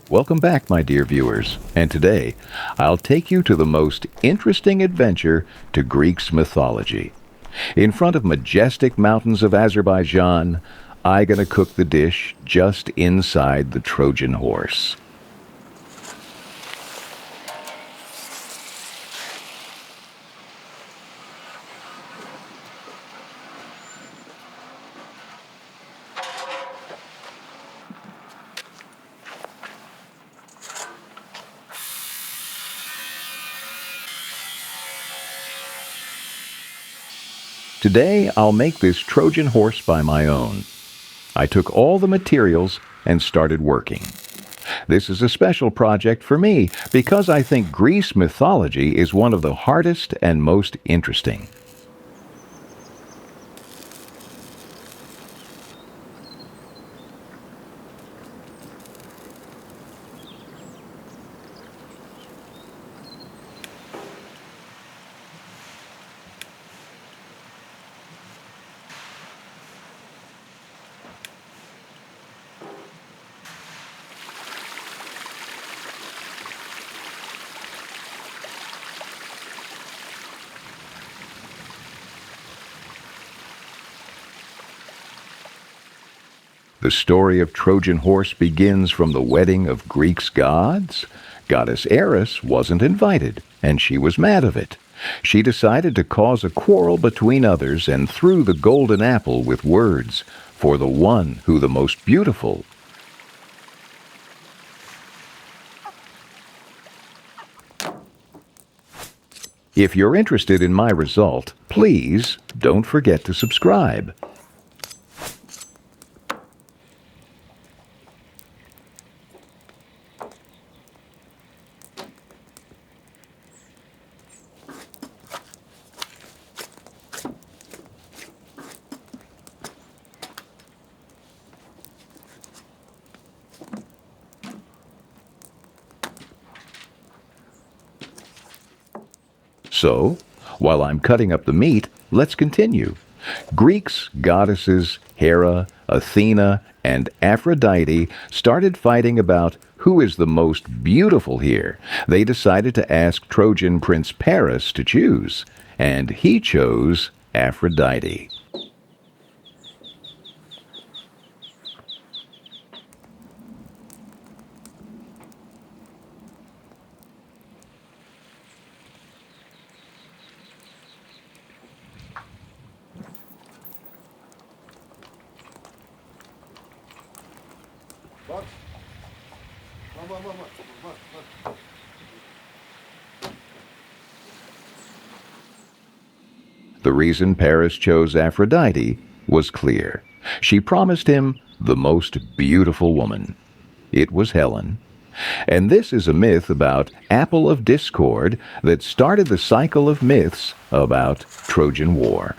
Welcome back, my dear viewers, and today I'll take you to the most interesting adventure to Greeks mythology. In front of majestic mountains of Azerbaijan, I'm gonna cook the dish just inside the Trojan horse. Today, I'll make this Trojan horse by my own. I took all the materials and started working. This is a special project for me because I think Greece mythology is one of the hardest and most interesting. The story of Trojan Horse begins from the wedding of Greeks' gods. Goddess Eris wasn't invited, and she was mad of it. She decided to cause a quarrel between others and threw the golden apple with words, "For the one who the most beautiful." If you're interested in my result, please don't forget to subscribe. So, while I'm cutting up the meat, let's continue. Greeks, goddesses Hera, Athena, and Aphrodite started fighting about who is the most beautiful here. They decided to ask Trojan Prince Paris to choose, and he chose Aphrodite. The reason Paris chose Aphrodite was clear. She promised him the most beautiful woman. It was Helen. And this is a myth about Apple of Discord that started the cycle of myths about Trojan War.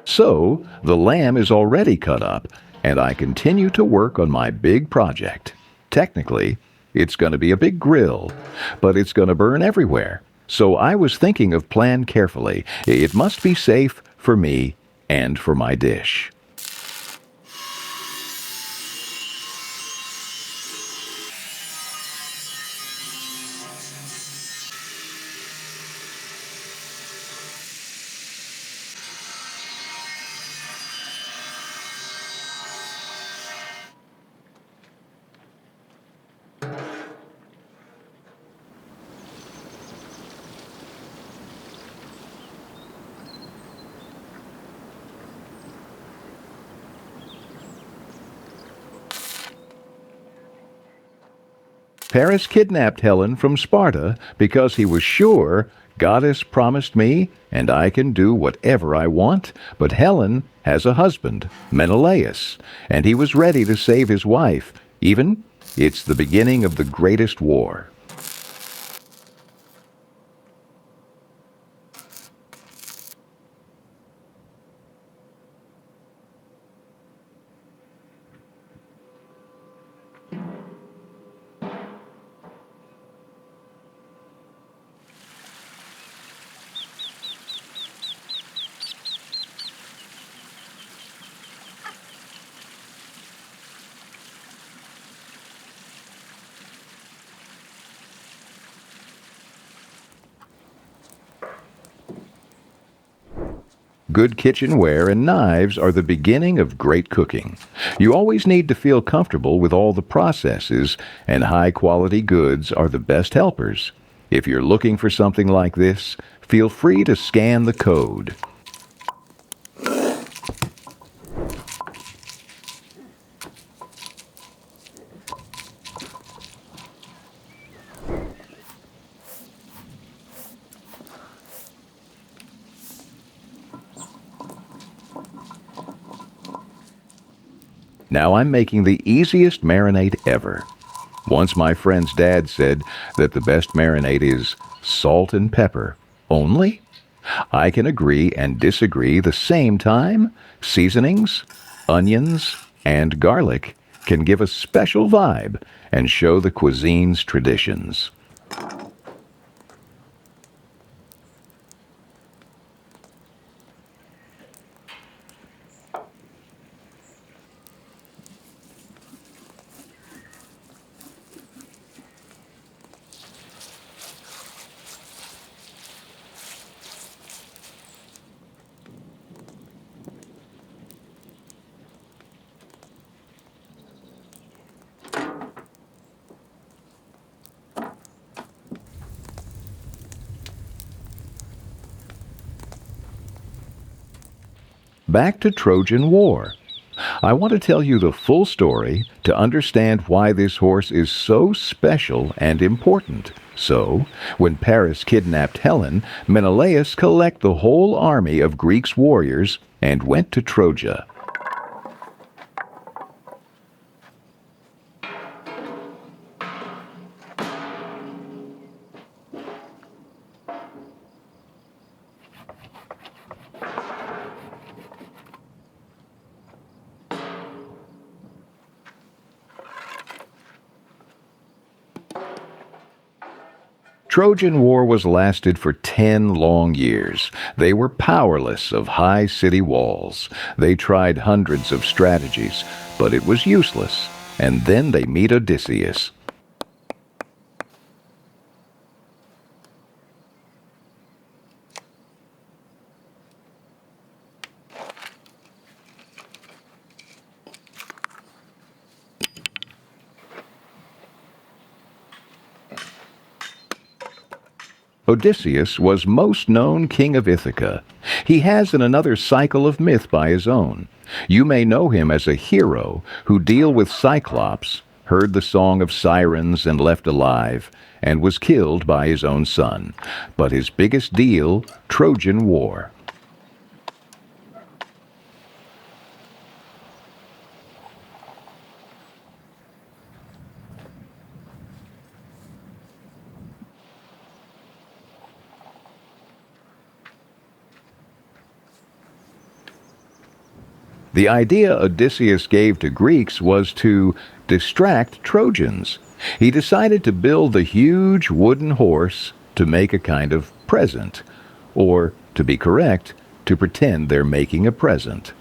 So, the lamb is already cut up, and I continue to work on my big project. Technically, it's going to be a big grill, but it's going to burn everywhere. So I was thinking of plan carefully. It must be safe for me and for my dish. Paris kidnapped Helen from Sparta because he was sure Goddess promised me and I can do whatever I want, but Helen has a husband, Menelaus, and he was ready to save his wife. Even, it's the beginning of the greatest war. Good kitchenware and knives are the beginning of great cooking. You always need to feel comfortable with all the processes, and high-quality goods are the best helpers. If you're looking for something like this, feel free to scan the code. Now I'm making the easiest marinade ever. Once my friend's dad said that the best marinade is salt and pepper only. I can agree and disagree the same time. Seasonings, onions, and garlic can give a special vibe and show the cuisine's traditions. Back to Trojan War. I want to tell you the full story to understand why this horse is so special and important. So, when Paris kidnapped Helen, Menelaus collected the whole army of Greeks warriors and went to Troja. Trojan War was lasted for 10 long years. They were powerless of high city walls. They tried hundreds of strategies, but it was useless. And then they meet Odysseus. Odysseus was most known king of Ithaca. He has in another cycle of myth by his own. You may know him as a hero who dealt with Cyclops, heard the song of sirens and left alive, and was killed by his own son. But his biggest deal, Trojan War. The idea Odysseus gave to Greeks was to distract Trojans. He decided to build a huge wooden horse to make a kind of present, or, to be correct, to pretend they're making a present.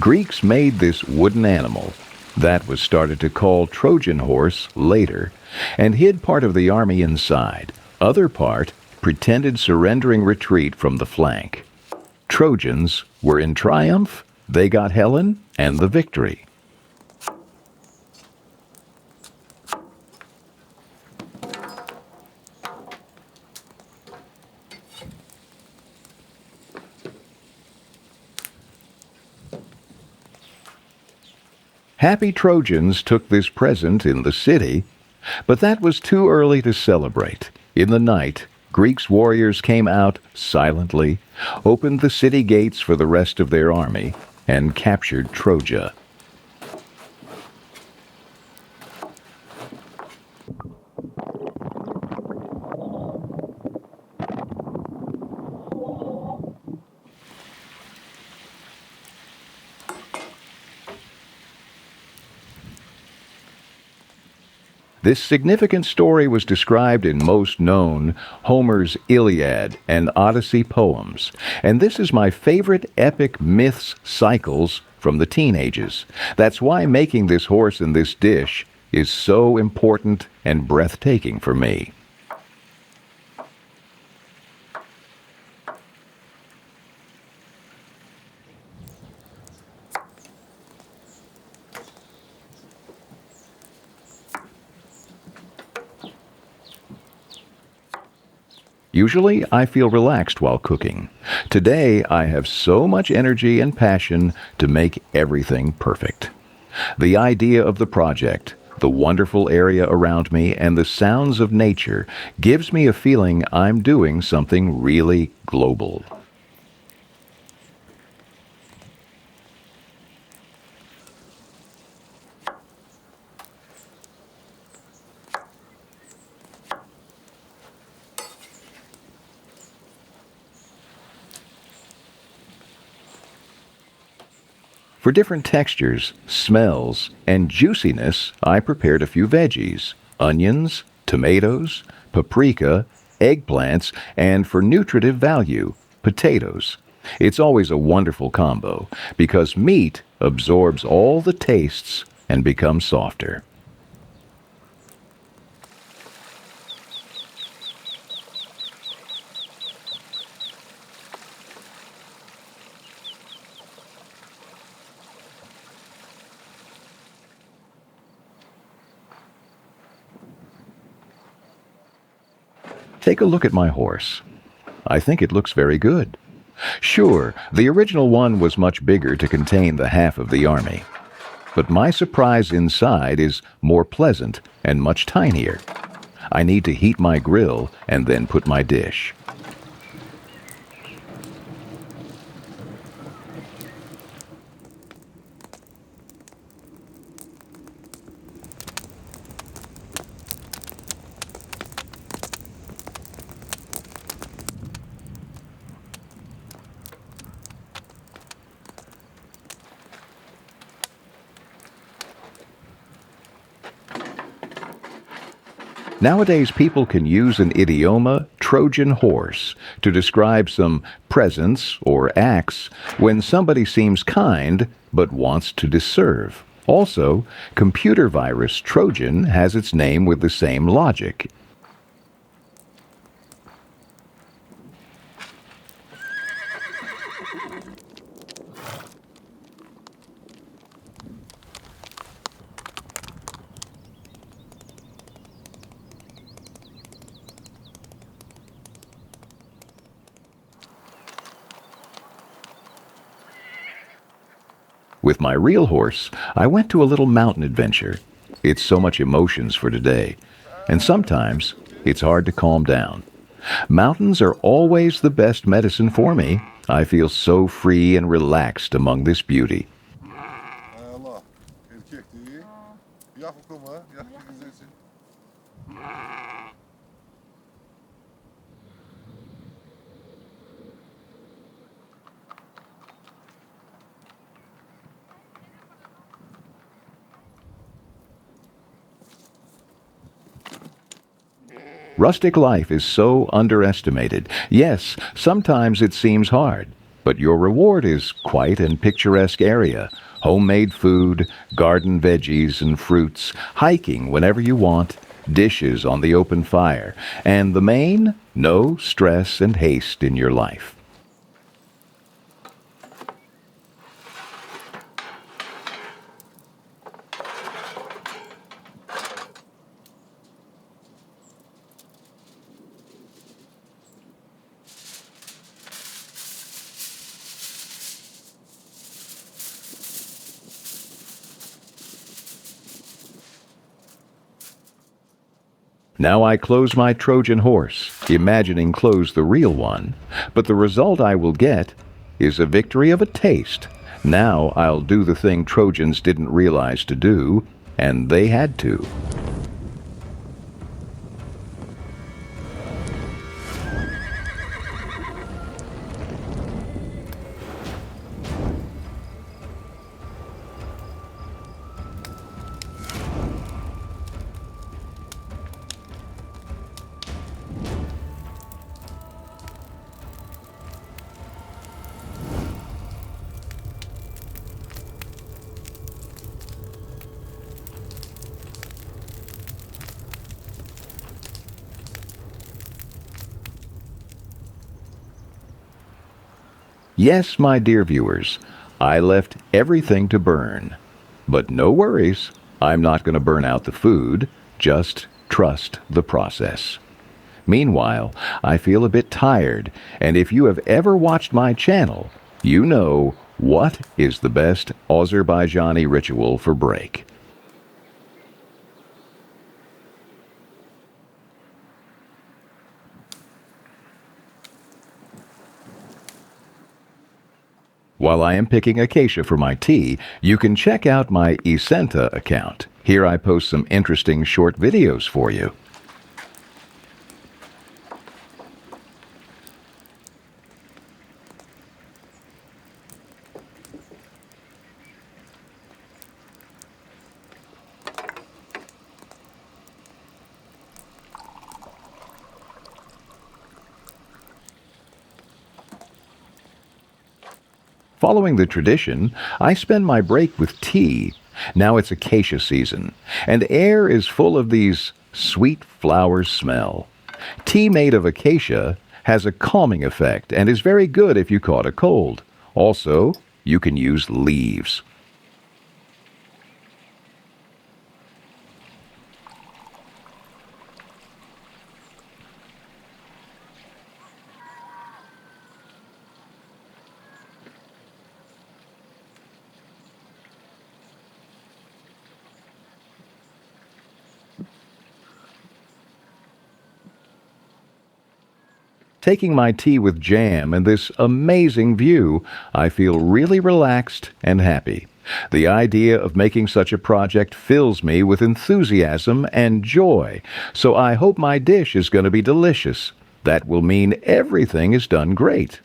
Greeks made this wooden animal. That was started to call Trojan Horse later, and hid part of the army inside. Other part pretended surrendering retreat from the flank. Trojans were in triumph. They got Helen and the victory. Happy Trojans took this present in the city, but that was too early to celebrate. In the night, Greeks' warriors came out silently, opened the city gates for the rest of their army, and captured Troja. This significant story was described in most known Homer's Iliad and Odyssey poems, and this is my favorite epic myths cycles from the teen ages. That's why making this horse in this dish is so important and breathtaking for me. Usually, I feel relaxed while cooking. Today, I have so much energy and passion to make everything perfect. The idea of the project, the wonderful area around me, and the sounds of nature gives me a feeling I'm doing something really global. For different textures, smells, and juiciness, I prepared a few veggies: onions, tomatoes, paprika, eggplants, and for nutritive value, potatoes. It's always a wonderful combo because meat absorbs all the tastes and becomes softer. Take a look at my horse. I think it looks very good. Sure, the original one was much bigger to contain the half of the army. But my surprise inside is more pleasant and much tinier. I need to heat my grill and then put my dish. Nowadays, people can use an idioma, Trojan Horse, to describe some presence or acts when somebody seems kind but wants to disserve. Also, computer virus Trojan has its name with the same logic. With my real horse, I went to a little mountain adventure. It's so much emotions for today, and sometimes it's hard to calm down. Mountains are always the best medicine for me. I feel so free and relaxed among this beauty. Allah, erkek değil. Yak okuma, yak güzelsin. Rustic life is so underestimated. Yes, sometimes it seems hard, but your reward is quite an picturesque area. Homemade food, garden veggies and fruits, hiking whenever you want, dishes on the open fire, and the main, no stress and haste in your life. Now I close my Trojan horse, imagining close the real one, but the result I will get is a victory of a taste. Now I'll do the thing Trojans didn't realize to do, and they had to. Yes, my dear viewers, I left everything to burn. But no worries, I'm not going to burn out the food. Just trust the process. Meanwhile, I feel a bit tired, and if you have ever watched my channel, you know what is the best Azerbaijani ritual for break. While I am picking acacia for my tea, you can check out my Isenta account. Here I post some interesting short videos for you. Following the tradition, I spend my break with tea. Now it's acacia season, and air is full of these sweet flower smell. Tea made of acacia has a calming effect and is very good if you caught a cold. Also, you can use leaves. Taking my tea with jam and this amazing view, I feel really relaxed and happy. The idea of making such a project fills me with enthusiasm and joy, so I hope my dish is going to be delicious. That will mean everything is done great.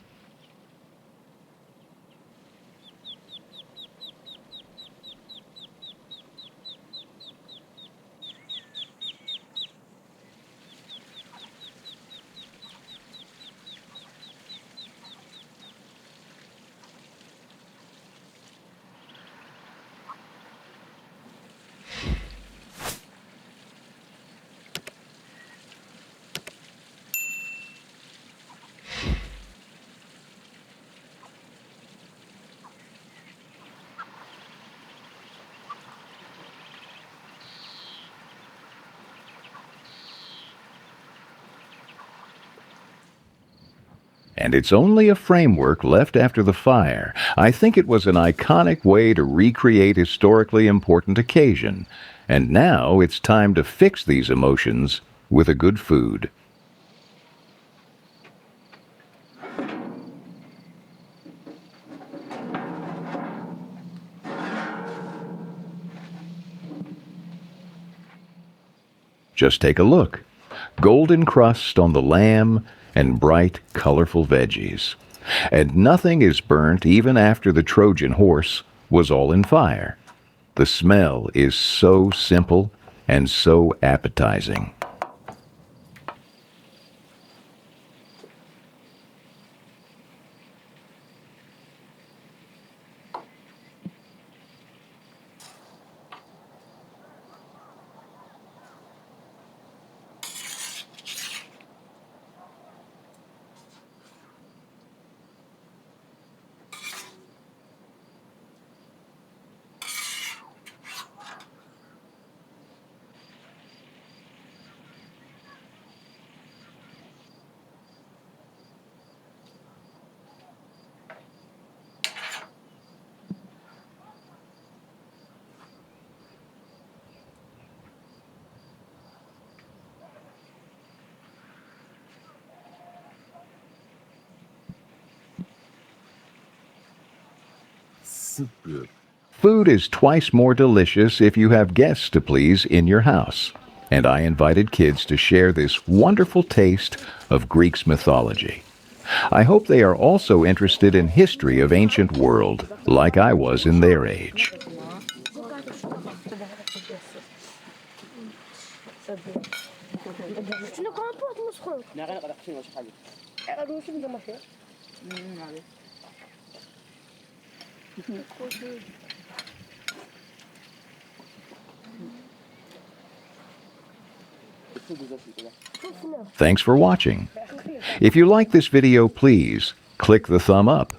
And it's only a framework left after the fire. I think it was an iconic way to recreate historically important occasion. And now it's time to fix these emotions with a good food. Just take a look. Golden crust on the lamb and bright, colorful veggies. And nothing is burnt even after the Trojan horse was all in fire. The smell is so simple and so appetizing. Super. Food is twice more delicious if you have guests to please in your house. And I invited kids to share this wonderful taste of Greek's mythology. I hope they are also interested in history of ancient world, like I was in their age. Thanks for watching. If you like this video, please click the thumb up.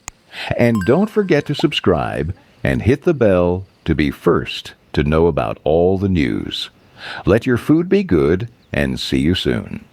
And don't forget to subscribe and hit the bell to be first to know about all the news. Let your food be good and see you soon.